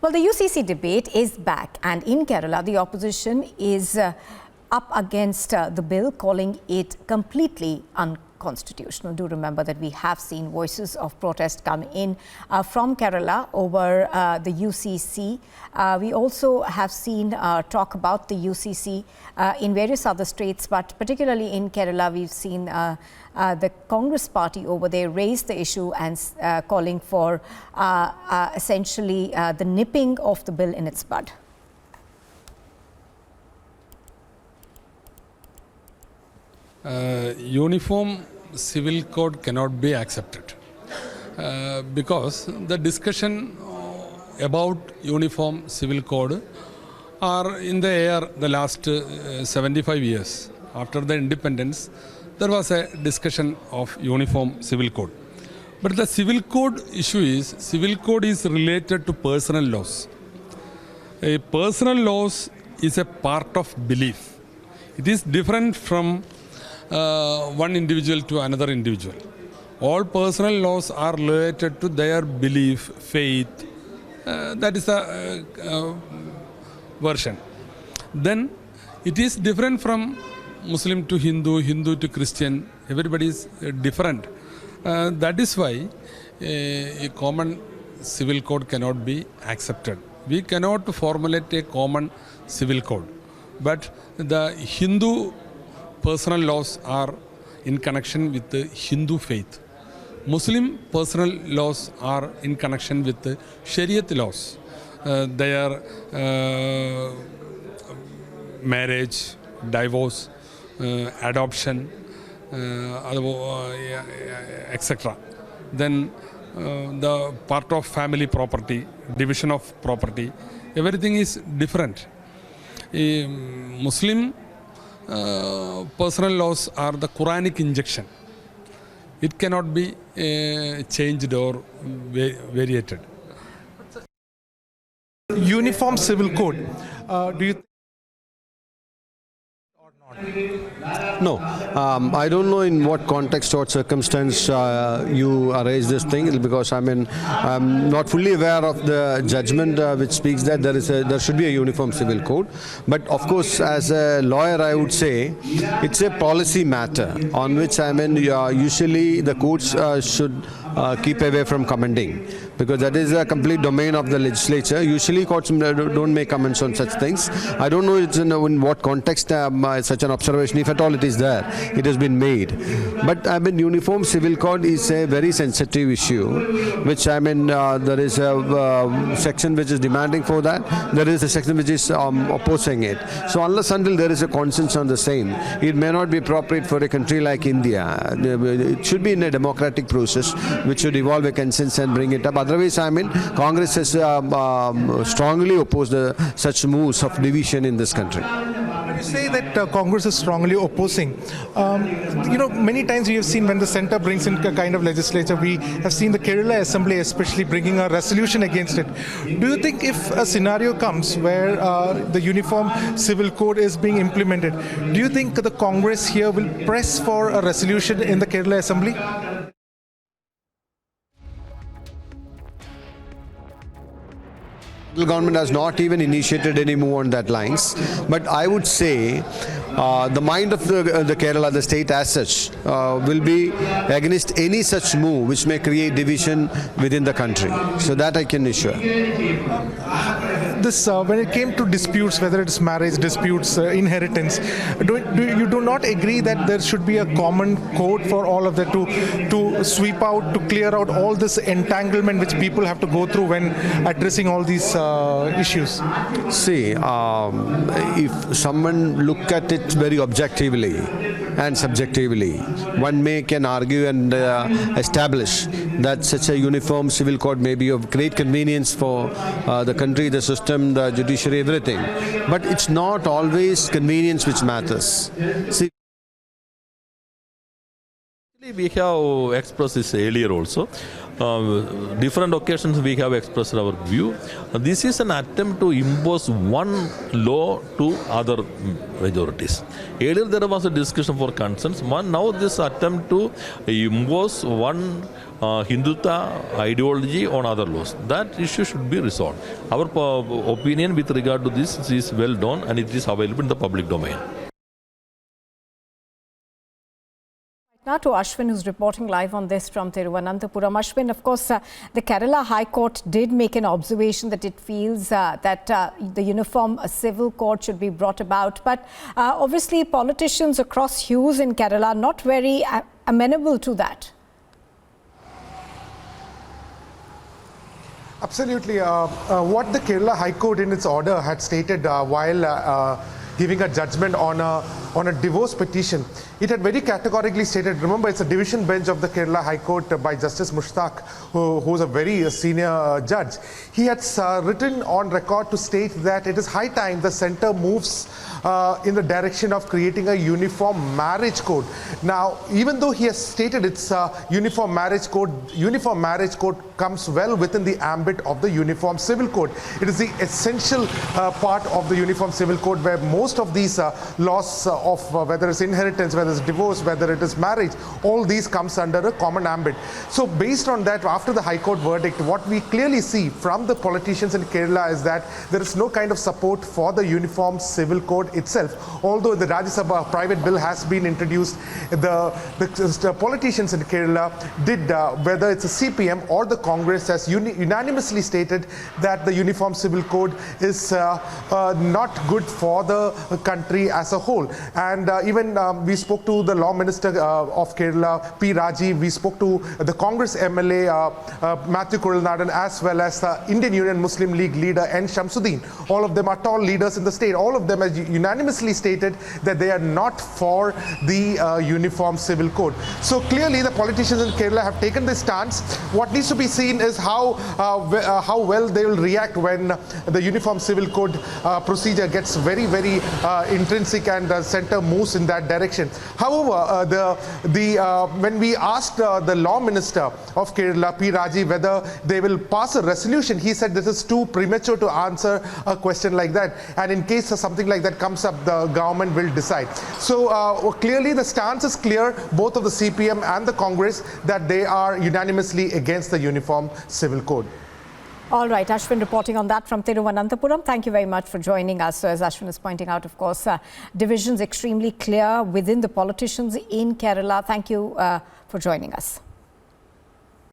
Well, the UCC debate is back, and in Kerala, the opposition is up against the bill, calling it completely unconstitutional. Do remember that we have seen voices of protest come in from Kerala over the UCC. We also have seen talk about the UCC in various other states, but particularly in Kerala, we've seen the Congress party over there raise the issue and calling for essentially the nipping of the bill in its bud. Uniform civil code cannot be accepted because the discussion about uniform civil code are in the air the last 75 years. After the independence, there was a discussion of uniform civil code. But the civil code issue is, civil code is related to personal laws. A personal laws is a part of belief. It is different from one individual to another individual. All personal laws are related to their belief, faith. That is the version. Then it is different from Muslim to Hindu, Hindu to Christian. Everybody is different. That is why a common civil code cannot be accepted. We cannot formulate a common civil code. But the Hindu personal laws are in connection with the Hindu faith. Muslim personal laws are in connection with the Shariat laws. Their marriage, divorce, adoption, etc. Then the part of family property, division of property, everything is different. Muslim personal laws are the Quranic injection. It cannot be changed or variated. Uniform civil code, do you or not? No, I don't know in what context or circumstance you raise this thing, because I'm not fully aware of the judgment which speaks that there should be a uniform civil code. But of course, as a lawyer, I would say it's a policy matter on which usually the courts should keep away from commenting, because that is a complete domain of the legislature. Usually courts don't make comments on such things. I don't know in what context such an observation, if at all it is there, it has been made. But uniform civil code is a very sensitive issue, which there is a section which is demanding for that. There is a section which is opposing it. So unless until there is a consensus on the same, it may not be appropriate for a country like India. It should be in a democratic process which should evolve a consensus and bring it up. Otherwise, Congress has strongly opposed such moves of division in this country. You say that Congress is strongly opposing. Many times we have seen when the centre brings in a kind of legislature, we have seen the Kerala Assembly especially bringing a resolution against it. Do you think if a scenario comes where the uniform civil code is being implemented, do you think the Congress here will press for a resolution in the Kerala Assembly? The government has not even initiated any move on that lines, but I would say the mind of the Kerala, the state as such, will be against any such move which may create division within the country. So that I can assure. When it came to disputes, whether it's marriage disputes, inheritance, you do not agree that there should be a common code for all of that to sweep out, to clear out all this entanglement which people have to go through when addressing all these issues? See, if someone look at it very objectively and subjectively, one can argue and establish that such a uniform civil code may be of great convenience for the country, the system, the judiciary, everything. But it's not always convenience which matters. See, we have expressed this earlier also. different occasions we have expressed our view. This is an attempt to impose one law to other majorities. Earlier there was a discussion for concerns. Now this attempt to impose one Hindutva ideology on other laws. That issue should be resolved. Our opinion with regard to this is well done and it is available in the public domain. Now to Ashwin, who's reporting live on this from Thiruvananthapuram. Ashwin, of course, the Kerala High Court did make an observation that it feels that the Uniform Civil Code should be brought about. But obviously, politicians across hues in Kerala are not very amenable to that. Absolutely. What the Kerala High Court in its order had stated while giving a judgment on a divorce petition, it had very categorically stated, remember it's a division bench of the Kerala High Court by Justice Mushtaq, who's a very senior judge. He had written on record to state that it is high time the centre moves in the direction of creating a uniform marriage code. Now, even though he has stated it's uniform marriage code comes well within the ambit of the Uniform Civil Code. It is the essential part of the Uniform Civil Code where most of these laws of whether it's inheritance, whether it's divorce, whether it is marriage, all these comes under a common ambit. So based on that, after the High Court verdict, what we clearly see from the politicians in Kerala is that there is no kind of support for the Uniform Civil Code itself. Although the Rajya Sabha private bill has been introduced, the politicians in Kerala did, whether it's a CPM or the Congress, has unanimously stated that the Uniform Civil Code is not good for the country as a whole. And even we spoke to the Law Minister of Kerala, P. Rajiv, we spoke to the Congress MLA, Matthew Kuralnadan, as well as the Indian Union Muslim League leader, N. Shamsuddin. All of them are tall leaders in the state. All of them have unanimously stated that they are not for the Uniform Civil Code. So clearly the politicians in Kerala have taken this stance. What needs to be seen is how well they will react when the Uniform Civil Code procedure gets very, very intrinsic and the centre moves in that direction. However, when we asked the Law Minister of Kerala, P. Rajiv, whether they will pass a resolution, he said this is too premature to answer a question like that. And in case something like that comes up, the government will decide. So clearly the stance is clear, both of the CPM and the Congress, that they are unanimously against the Uniform Civil Code. All right, Ashwin reporting on that from Thiruvananthapuram. Thank you very much for joining us. So as Ashwin is pointing out, of course, divisions extremely clear within the politicians in Kerala. Thank you for joining us.